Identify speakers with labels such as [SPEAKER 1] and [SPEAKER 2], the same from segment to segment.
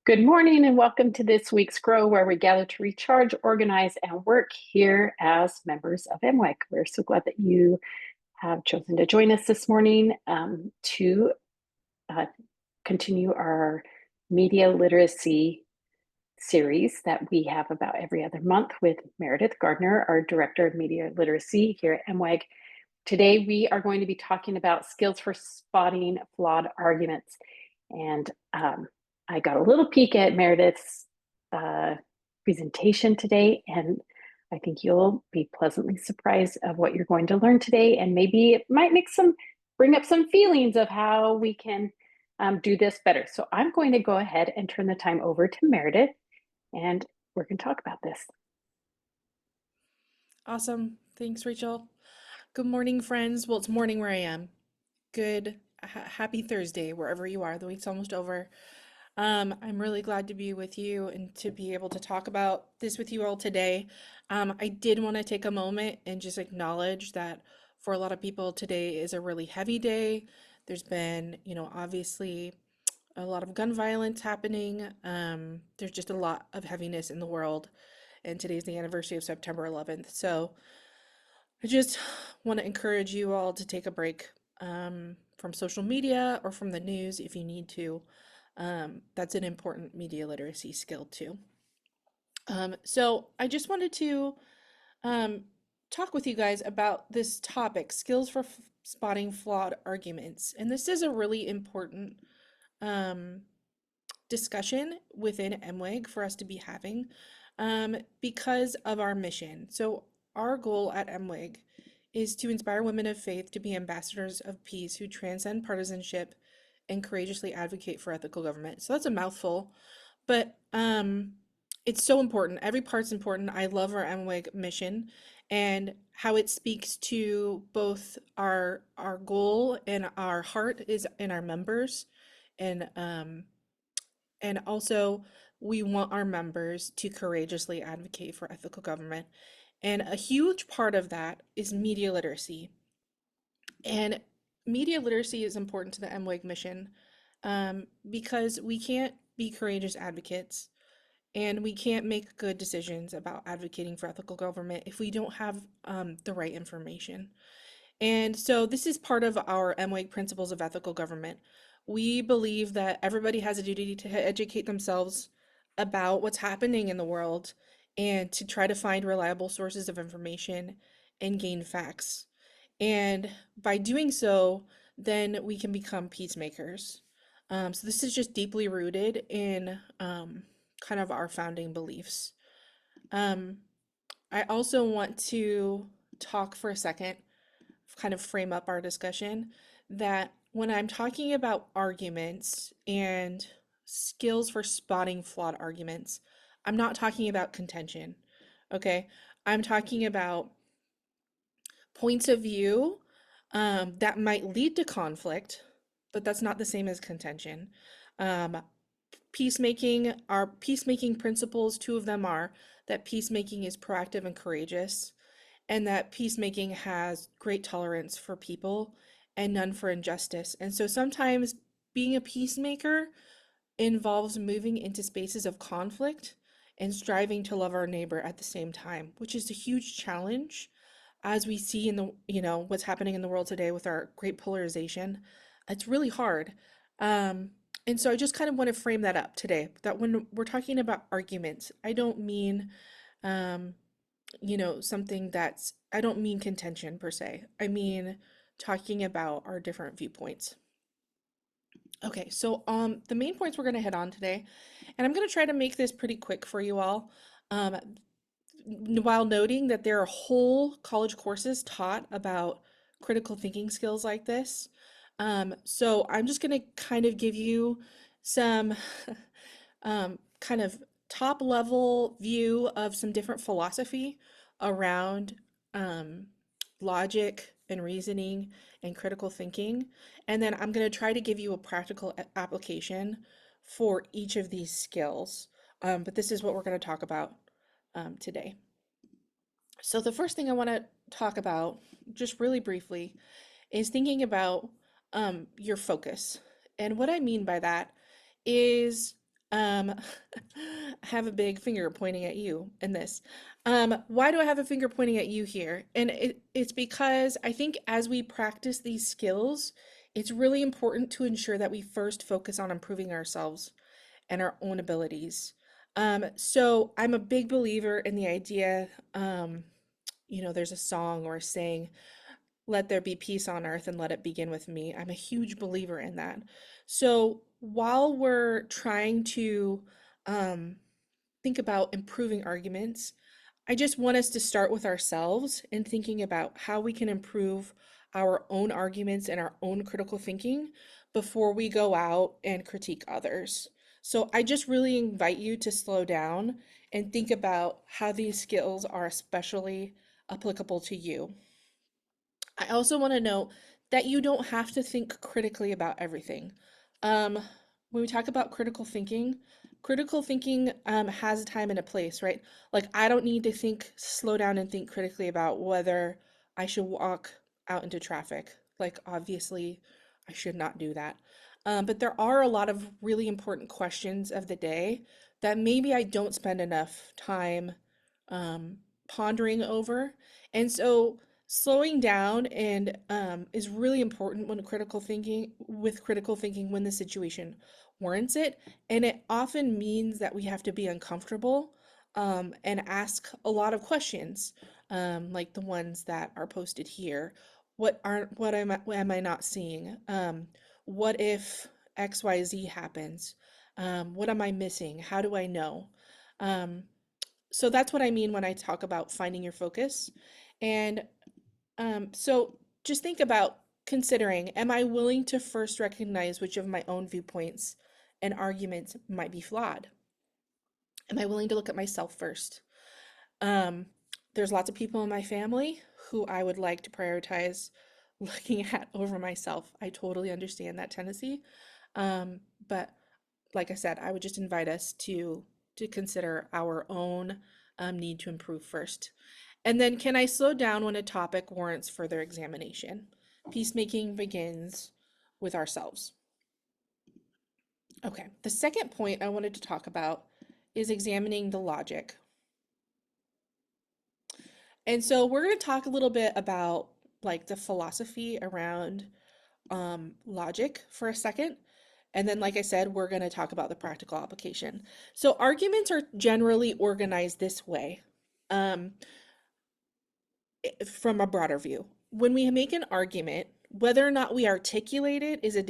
[SPEAKER 1] Good morning and welcome to this week's Grow, where we gather to recharge, organize, and work here as members of MWEC. We're so glad that you have chosen to join us this morning to uh, continue our media literacy series that we have about every other month with Meredith Gardner, our Director of Media Literacy here at MWEG. Today, we are going to be talking about skills for spotting flawed arguments. And I got a little peek at Meredith's presentation today, and I think you'll be pleasantly surprised of what you're going to learn today. And maybe it might bring up some feelings of how we can do this better. So I'm going to go ahead and turn the time over to Meredith, and we're going to talk about this.
[SPEAKER 2] Awesome. Thanks, Rachel. Good morning, friends. Well, it's morning where I am. Happy Thursday, wherever you are. The week's almost over. I'm really glad to be with you and to be able to talk about this with you all today. I did want to take a moment and just acknowledge that for a lot of people, today is a really heavy day. There's been, obviously a lot of gun violence happening. There's just a lot of heaviness in the world, and today's the anniversary of September 11th. So I just want to encourage you all to take a break from social media or from the news if you need to. That's an important media literacy skill too. So I just wanted to um, talk with you guys about this topic, skills for spotting flawed arguments. And this is a really important um, discussion within MWEG for us to be having because of our mission. So our goal at MWEG is to inspire women of faith to be ambassadors of peace who transcend partisanship and courageously advocate for ethical government. So that's a mouthful, but it's so important. Every part's important. I love our MWEG mission and how it speaks to both our goal and our heart is in our members, and also we want our members to courageously advocate for ethical government. And a huge part of that is media literacy. And media literacy is important to the MWEG mission because we can't be courageous advocates and we can't make good decisions about advocating for ethical government if we don't have the right information. And so this is part of our MWEG principles of ethical government. We believe that everybody has a duty to educate themselves about what's happening in the world and to try to find reliable sources of information and gain facts. And by doing so, then we can become peacemakers. So this is just deeply rooted in kind of our founding beliefs. Um, I also want to talk for a second, kind of frame up our discussion, that when I'm talking about arguments and skills for spotting flawed arguments, I'm not talking about contention, okay? I'm talking about points of view that might lead to conflict, but that's not the same as contention. Um, our peacemaking principles, two of them are that peacemaking is proactive and courageous, and that peacemaking has great tolerance for people and none for injustice. And so sometimes being a peacemaker involves moving into spaces of conflict and striving to love our neighbor at the same time, which is a huge challenge as we see in the, what's happening in the world today with our great polarization. It's really hard. And so I just kind of want to frame that up today, that when we're talking about arguments, I don't mean I don't mean contention per se. I mean talking about our different viewpoints. Okay, so the main points we're going to hit on today, and I'm going to try to make this pretty quick for you all, um, while noting that there are whole college courses taught about critical thinking skills like this. So I'm just going to kind of give you some kind of top level view of some different philosophy around logic and reasoning and critical thinking. And then I'm going to try to give you a practical application for each of these skills. But this is what we're going to talk about today. So the first thing I want to talk about, just really briefly, is thinking about your focus. And what I mean by that is Um, I have a big finger pointing at you in this. Why do I have a finger pointing at you here? And it's because I think as we practice these skills, it's really important to ensure that we first focus on improving ourselves and our own abilities. So I'm a big believer in the idea, there's a song or a saying, let there be peace on earth and let it begin with me. I'm a huge believer in that. So while we're trying to um, think about improving arguments, I just want us to start with ourselves and thinking about how we can improve our own arguments and our own critical thinking before we go out and critique others. So I just really invite you to slow down and think about how these skills are especially applicable to you. I also want to note that you don't have to think critically about everything. Um, when we talk about critical thinking has a time and a place, right? Like, I don't need to slow down and think critically about whether I should walk out into traffic. Like, obviously, I should not do that. But there are a lot of really important questions of the day that maybe I don't spend enough time um, pondering over. And so, slowing down and is really important with critical thinking when the situation warrants it, and it often means that we have to be uncomfortable and ask a lot of questions, like the ones that are posted here. What am I not seeing? What if XYZ happens? What am I missing? How do I know? um, so that's what I mean when I talk about finding your focus. And so just think about considering, am I willing to first recognize which of my own viewpoints and arguments might be flawed? Am I willing to look at myself first? Um, there's lots of people in my family who I would like to prioritize looking at over myself. I totally understand that tendency. But like I said, I would just invite us to consider our own need to improve first. And then, can I slow down when a topic warrants further examination? Peacemaking begins with ourselves. Okay, the second point I wanted to talk about is examining the logic. And so we're going to talk a little bit about like the philosophy around logic for a second. And then, like I said, we're going to talk about the practical application. So arguments are generally organized this way. Um, from a broader view. When we make an argument, whether or not we articulate it is a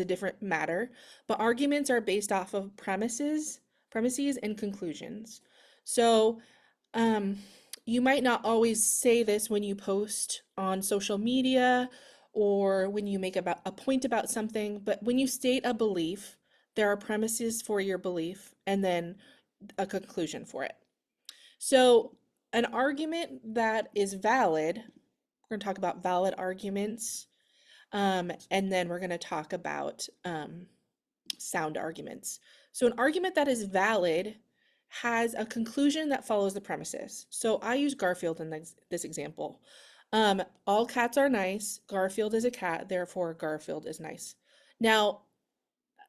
[SPEAKER 2] different matter, but arguments are based off of premises and conclusions. So, um, you might not always say this when you post on social media or when you make about a point about something, but when you state a belief, there are premises for your belief and then a conclusion for it. So, an argument that is valid, we're going to talk about valid arguments, and then we're going to talk about sound arguments. So, an argument that is valid has a conclusion that follows the premises. So, I use Garfield in this example. All cats are nice. Garfield is a cat, therefore, Garfield is nice. Now,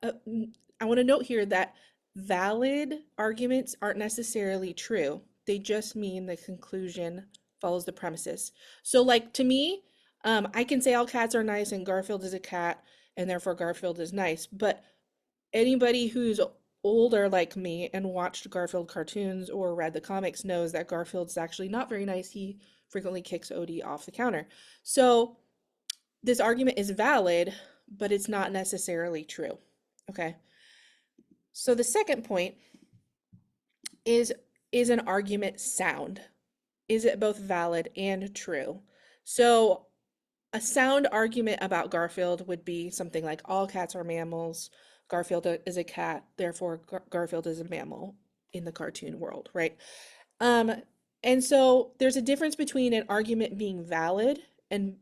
[SPEAKER 2] I want to note here that valid arguments aren't necessarily true. They just mean the conclusion follows the premises. So, like to me, I can say all cats are nice and Garfield is a cat, and therefore Garfield is nice. But anybody who's older like me and watched Garfield cartoons or read the comics knows that Garfield's actually not very nice. He frequently kicks Odie off the counter. So, this argument is valid, but it's not necessarily true. Okay. So the second point is is an argument sound? Is it both valid and true? So a sound argument about Garfield would be something like all cats are mammals, Garfield is a cat, therefore Garfield is a mammal in the cartoon world, right? Um, and so there's a difference between an argument being valid and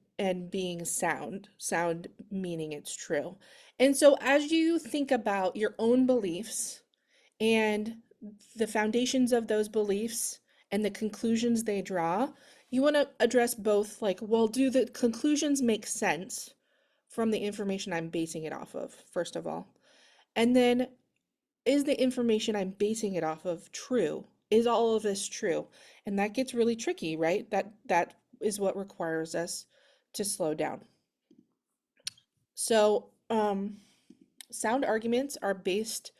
[SPEAKER 2] being sound, sound meaning it's true. And so as you think about your own beliefs and the foundations of those beliefs and the conclusions they draw, you want to address both like, well, do the conclusions make sense from the information I'm basing it off of, first of all? And then is the information I'm basing it off of true? Is all of this true? And that gets really tricky, right? That is what requires us to slow down. So, sound arguments are based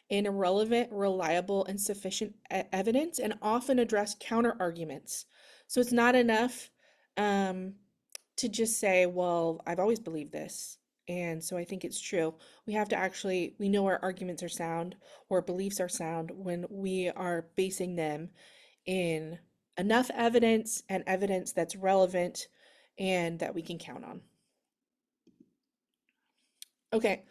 [SPEAKER 2] in relevant, reliable, and sufficient evidence and often address counter arguments. So it's not enough um, to just say, well, I've always believed this, and so I think it's true. We have to actually, we know our arguments are sound or beliefs are sound when we are basing them in enough evidence and evidence that's relevant and that we can count on. Okay,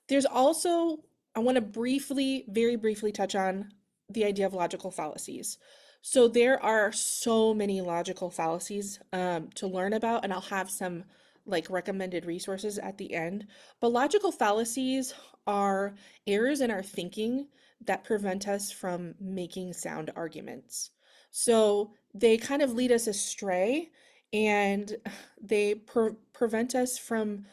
[SPEAKER 2] there's also, I want to briefly, very briefly touch on the idea of logical fallacies. So there are so many logical fallacies to learn about, and I'll have some like recommended resources at the end. But logical fallacies are errors in our thinking that prevent us from making sound arguments. So they kind of lead us astray and they prevent us from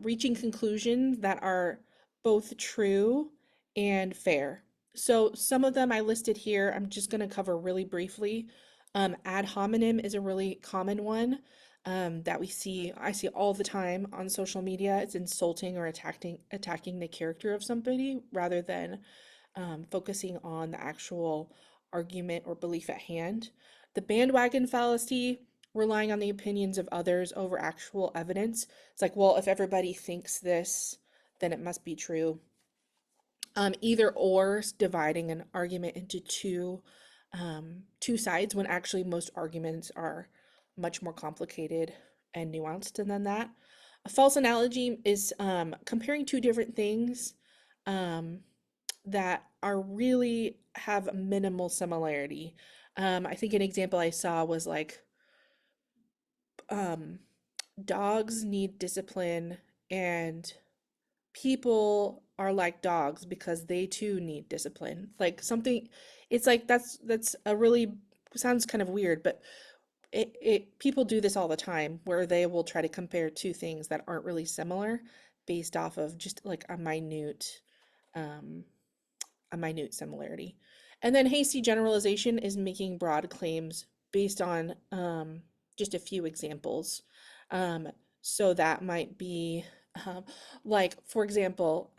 [SPEAKER 2] reaching conclusions that are both true and fair. So some of them I listed here, I'm just going to cover really briefly. Ad hominem is a really common one that I see all the time on social media. It's insulting or attacking the character of somebody rather than focusing on the actual argument or belief at hand. The bandwagon fallacy, relying on the opinions of others over actual evidence. It's like, well, if everybody thinks this, then it must be true. Either or, dividing an argument into two sides when actually most arguments are much more complicated and nuanced than that. A false analogy is comparing two different things um, that are really have minimal similarity. I think an example I saw was like um, dogs need discipline and people are like dogs because they too need discipline. Like something, it's like that's a really sounds kind of weird, but it people do this all the time where they will try to compare two things that aren't really similar based off of just like um a minute similarity. And then hasty generalization is making broad claims based on just a few examples. Um, so that might be um, like, for example,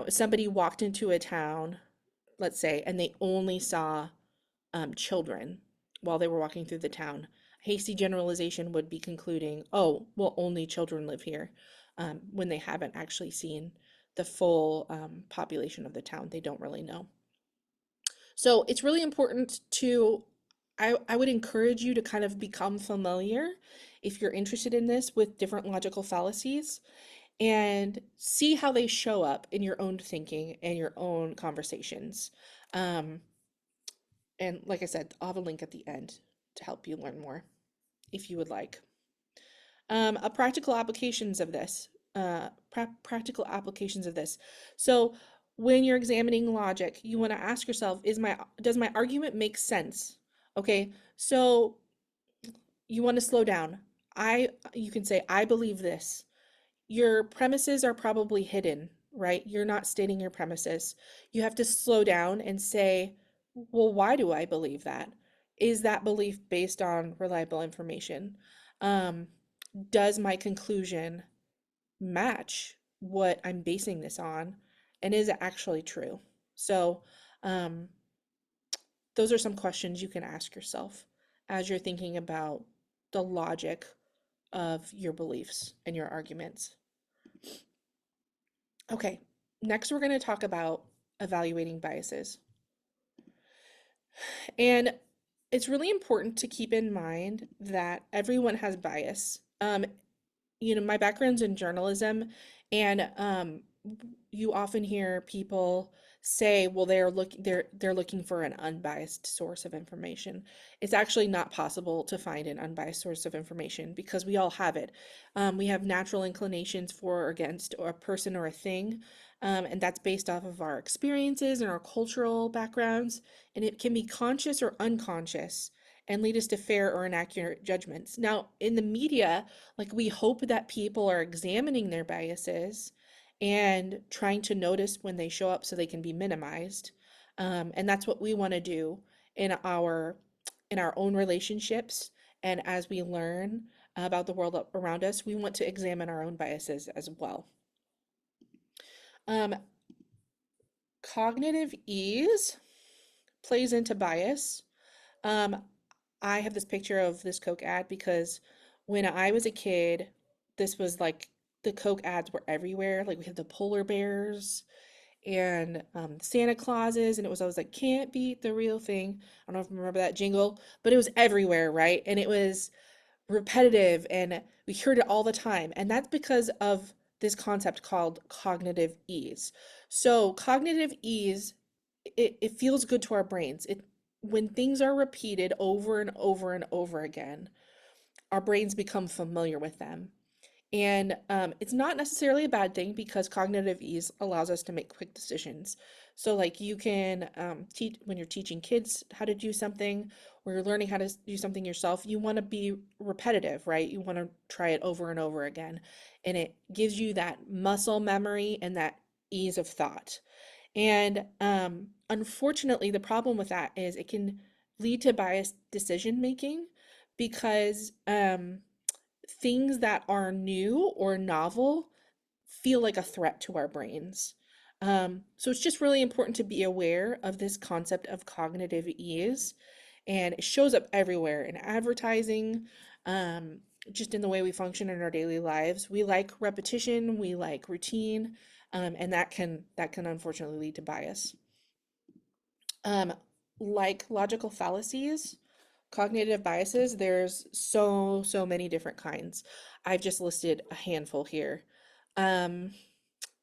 [SPEAKER 2] somebody walked into a town, let's say, and they only saw children while they were walking through the town. Hasty generalization would be concluding, oh, well, only children live here, when they haven't actually seen the full population of the town. They don't really know. So it's really important to, I would encourage you to kind of become familiar, if you're interested in this, with different logical fallacies and see how they show up in your own thinking and your own conversations. Um, and like I said, I'll have a link at the end to help you learn more if you would like. A practical applications of this, practical applications of this. So when you're examining logic, you want to ask yourself, does my argument make sense? Okay, so you want to slow down. You can say, I believe this. Your premises are probably hidden, right? You're not stating your premises. You have to slow down and say, well, why do I believe that? Is that belief based on reliable information? Um, does my conclusion match what I'm basing this on? And is it actually true? So, um, those are some questions you can ask yourself as you're thinking about the logic of your beliefs and your arguments. Okay, next we're going to talk about evaluating biases. And it's really important to keep in mind that everyone has bias. My background's in journalism, and you often hear people say, well, they're looking for an unbiased source of information. It's actually not possible to find an unbiased source of information because we all have it. We have natural inclinations for or against or a person or a thing, and that's based off of our experiences and our cultural backgrounds, and it can be conscious or unconscious and lead us to fair or inaccurate judgments. Now, in the media, like we hope that people are examining their biases and trying to notice when they show up so they can be minimized. And that's what we want to do in our own relationships. And as we learn about the world around us, we want to examine our own biases as well. Um, Cognitive ease plays into bias. Um, I have this picture of this Coke ad because when I was a kid, this was like the Coke ads were everywhere. Like we had the polar bears and Santa Clauses, and it was always like, can't beat the real thing. I don't know if you remember that jingle, but it was everywhere, right? And it was repetitive and we heard it all the time. And that's because of this concept called cognitive ease. So, cognitive ease, it feels good to our brains. When things are repeated over and over and over again, our brains become familiar with them. And it's not necessarily a bad thing because cognitive ease allows us to make quick decisions. So, like you can teach when you're teaching kids how to do something or you're learning how to do something yourself, you want to be repetitive, right? You want to try it over and over again. And it gives you that muscle memory and that ease of thought. And unfortunately, the problem with that is it can lead to biased decision making because things that are new or novel feel like a threat to our brains. So it's just really important to be aware of this concept of cognitive ease. And it shows up everywhere in advertising, um, just in the way we function in our daily lives. We like repetition, we like routine, and that can unfortunately lead to bias. Um, like logical fallacies, cognitive biases, there's so many different kinds. I've just listed a handful here. Um,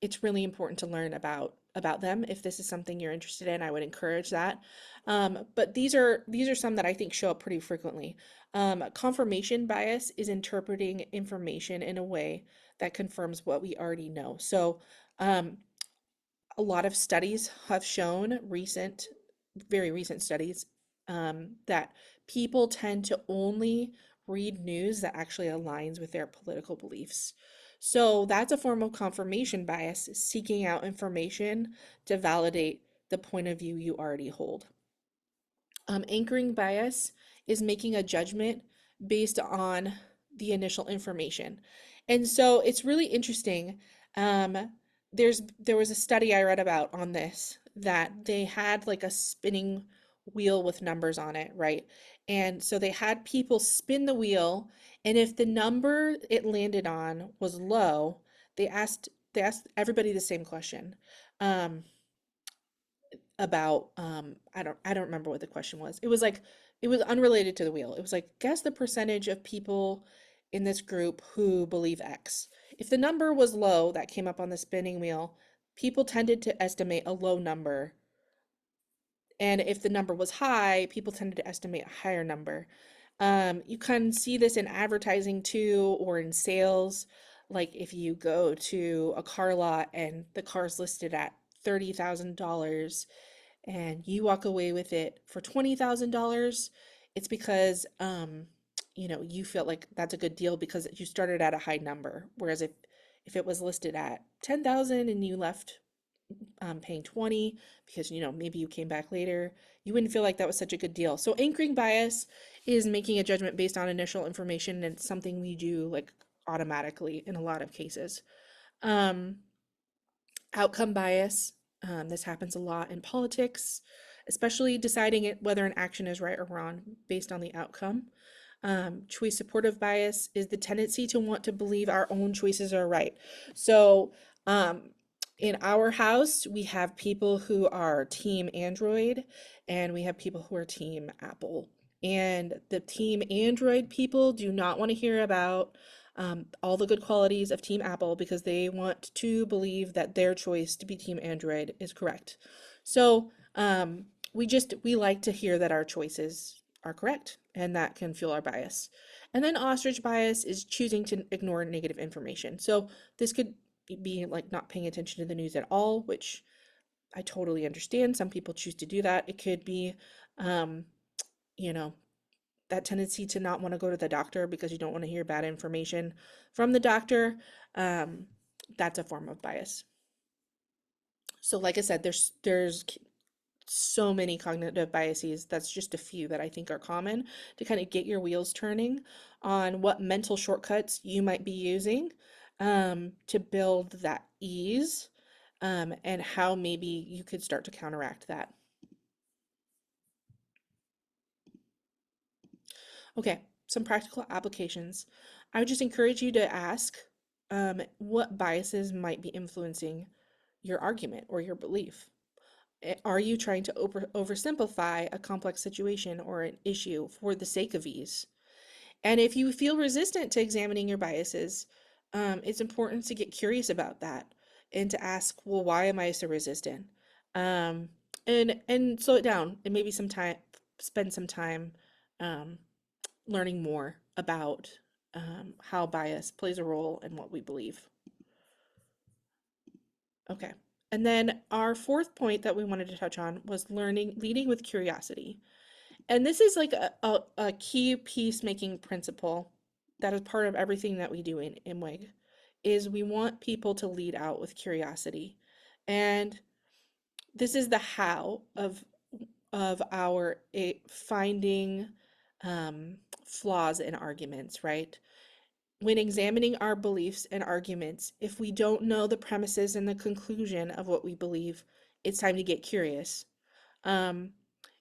[SPEAKER 2] it's really important to learn about them. If this is something you're interested in, I would encourage that. But these are some that I think show up pretty frequently. Confirmation bias is interpreting information in a way that confirms what we already know. So, um, a lot of studies have shown very recent studies, that people tend to only read news that actually aligns with their political beliefs. So that's a form of confirmation bias, seeking out information to validate the point of view you already hold. Anchoring bias is making a judgment based on the initial information. And so it's really interesting. Um, there was a study I read about on this that they had like a spinning wheel with numbers on it, right? And so they had people spin the wheel, and if the number it landed on was low, they asked everybody the same question. Um, about I don't remember what the question was. It was unrelated to the wheel. It was like guess the percentage of people in this group who believe X. If the number was low that came up on the spinning wheel, people tended to estimate a low number. And if the number was high, people tended to estimate a higher number. You can see this in advertising too, or in sales. Like if you go to a car lot and the car's listed at $30,000 and you walk away with it for $20,000, it's because you feel like that's a good deal because you started at a high number. Whereas if it was listed at 10,000 and you left paying 20 because maybe you came back later, you wouldn't feel like that was such a good deal. So anchoring bias is making a judgment based on initial information, and it's something we do like automatically in a lot of cases. Um, Outcome bias. This happens a lot in politics, especially deciding whether an action is right or wrong based on the outcome. Choice supportive bias is the tendency to want to believe our own choices are right. So, um, in our house, we have people who are team Android and we have people who are team Apple. And the team Android people do not want to hear about all the good qualities of Team Apple because they want to believe that their choice to be Team Android is correct. So we like to hear that our choices are correct, and that can fuel our bias. And then ostrich bias is choosing to ignore negative information. So this could be like not paying attention to the news at all, which I totally understand. Some people choose to do that. It could be, um, you know, that tendency to not want to go to the doctor because you don't want to hear bad information from the doctor. Um, that's a form of bias. So like I said, there's so many cognitive biases. That's just a few that I think are common to kind of get your wheels turning on what mental shortcuts you might be using to build that ease, and how maybe you could start to counteract that. Okay, some practical applications. I would just encourage you to ask what biases might be influencing your argument or your belief. Are you trying to oversimplify a complex situation or an issue for the sake of ease? And if you feel resistant to examining your biases, it's important to get curious about that and to ask, well, why am I so resistant? Um, and slow it down and maybe spend some time um, learning more about how bias plays a role in what we believe. Okay. And then our fourth point that we wanted to touch on was leading with curiosity. And this is like a key peacemaking principle that is part of everything that we do in IMWIG, is we want people to lead out with curiosity. And this is the how of our finding flaws in arguments, right? When examining our beliefs and arguments, if we don't know the premises and the conclusion of what we believe, it's time to get curious. Um,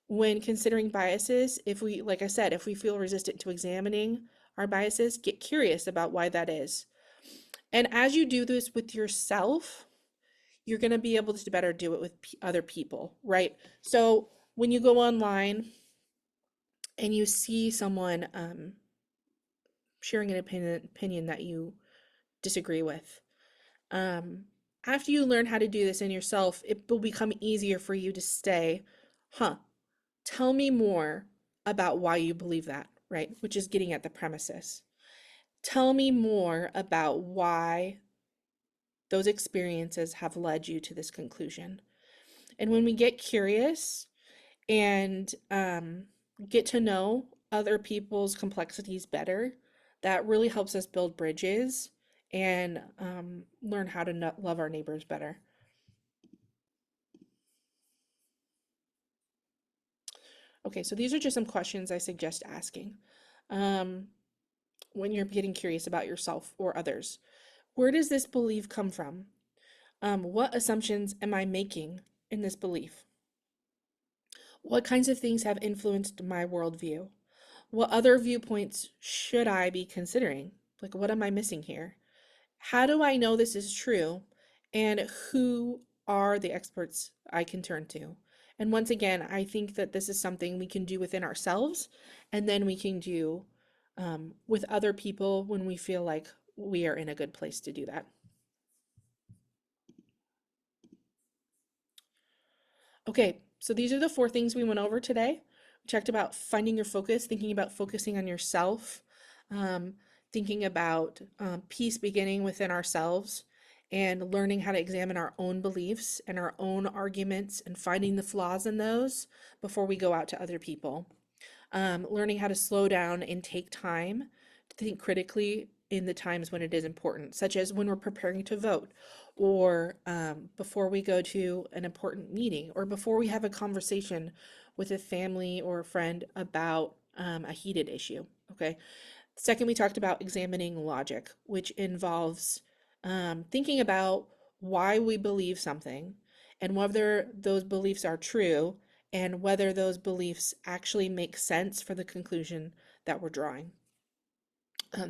[SPEAKER 2] when considering biases, if we, like I said, if we feel resistant to examining our biases, get curious about why that is. And as you do this with yourself, you're going to be able to better do it with other people, right? So when you go online and you see someone sharing an opinion that you disagree with, um, after you learn how to do this in yourself, it will become easier for you to say, huh, tell me more about why you believe that, right? Which is getting at the premises. Tell me more about why those experiences have led you to this conclusion. And when we get curious and get to know other people's complexities better, that really helps us build bridges and learn how to love our neighbors better. Okay, so these are just some questions I suggest asking um, when you're getting curious about yourself or others. Where does this belief come from? What assumptions am I making in this belief? What kinds of things have influenced my worldview? What other viewpoints should I be considering? Like, what am I missing here? How do I know this is true? And who are the experts I can turn to? And once again, I think that this is something we can do within ourselves, and then we can do with other people when we feel like we are in a good place to do that. Okay, so these are the four things we went over today. We talked about finding your focus, thinking about focusing on yourself, um, thinking about peace beginning within ourselves, and learning how to examine our own beliefs and our own arguments and finding the flaws in those before we go out to other people. Learning how to slow down and take time to think critically in the times when it is important, such as when we're preparing to vote, or before we go to an important meeting, or before we have a conversation with a family or a friend about a heated issue. Okay. Second, we talked about examining logic, which involves thinking about why we believe something and whether those beliefs are true and whether those beliefs actually make sense for the conclusion that we're drawing.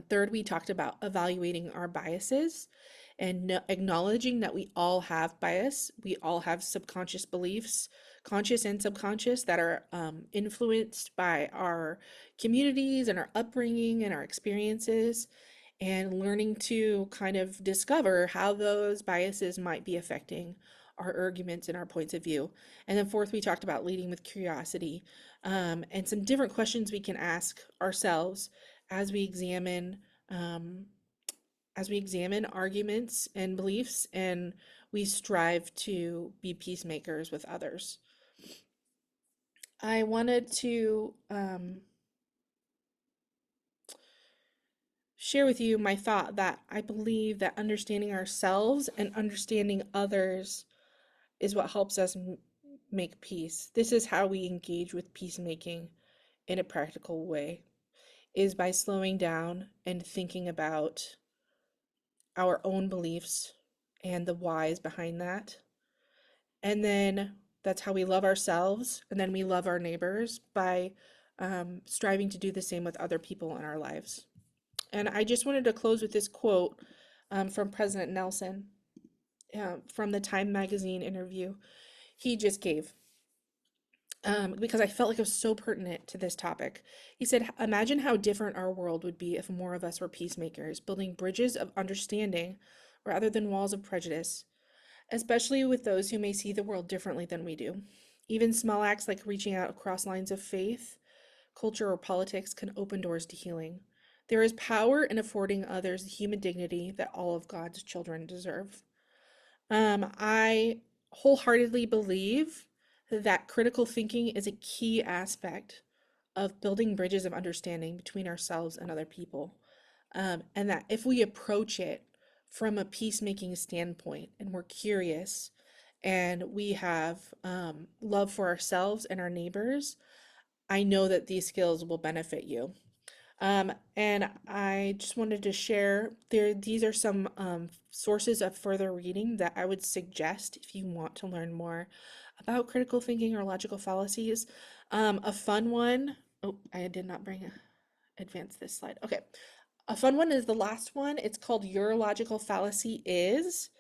[SPEAKER 2] Third, we talked about evaluating our biases and acknowledging that we all have bias. We all have subconscious beliefs, conscious and subconscious, that are influenced by our communities and our upbringing and our experiences, and learning to kind of discover how those biases might be affecting our arguments and our points of view. And then fourth, we talked about leading with curiosity, and some different questions we can ask ourselves as we examine um, arguments and beliefs, and we strive to be peacemakers with others. I wanted to share with you my thought that I believe that understanding ourselves and understanding others is what helps us make peace. This is how we engage with peacemaking in a practical way, is by slowing down and thinking about our own beliefs and the whys behind that. And then that's how we love ourselves. And then we love our neighbors by striving to do the same with other people in our lives. And I just wanted to close with this quote from President Nelson from the Time magazine interview he just gave. Because I felt like it was so pertinent to this topic. He said, imagine how different our world would be if more of us were peacemakers, building bridges of understanding rather than walls of prejudice, especially with those who may see the world differently than we do. Even small acts like reaching out across lines of faith, culture, or politics can open doors to healing. There is power in affording others the human dignity that all of God's children deserve. I wholeheartedly believe that critical thinking is a key aspect of building bridges of understanding between ourselves and other people. And that if we approach it from a peacemaking standpoint and we're curious and we have love for ourselves and our neighbors, I know that these skills will benefit you. And I just wanted to share these are some sources of further reading that I would suggest if you want to learn more about critical thinking or logical fallacies. A fun one, oh, I did not advance this slide. Okay. A fun one is the last one. It's called Your Logical Fallacy Is,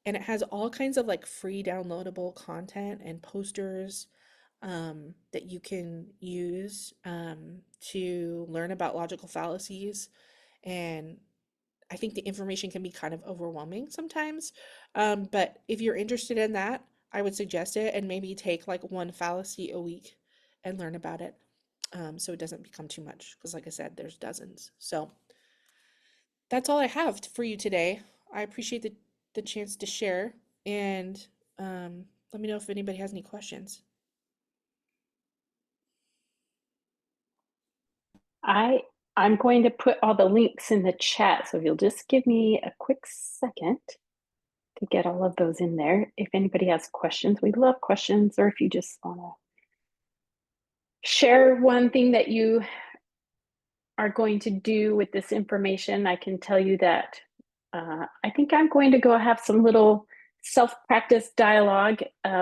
[SPEAKER 2] and it has all kinds of like free downloadable content and posters that you can use to learn about logical fallacies. And I think the information can be kind of overwhelming sometimes. But if you're interested in that, I would suggest it and maybe take like one fallacy a week and learn about it so it doesn't become too much. Because, like I said, there's dozens. So that's all I have for you today. I appreciate the chance to share. And let me know if anybody has any questions.
[SPEAKER 1] I'm going to put all the links in the chat, so if you'll just give me a quick second to get all of those in there. If anybody has questions, we love questions, or if you just want to share one thing that you are going to do with this information, I can tell you that I think I'm going to go have some little self-practice dialogue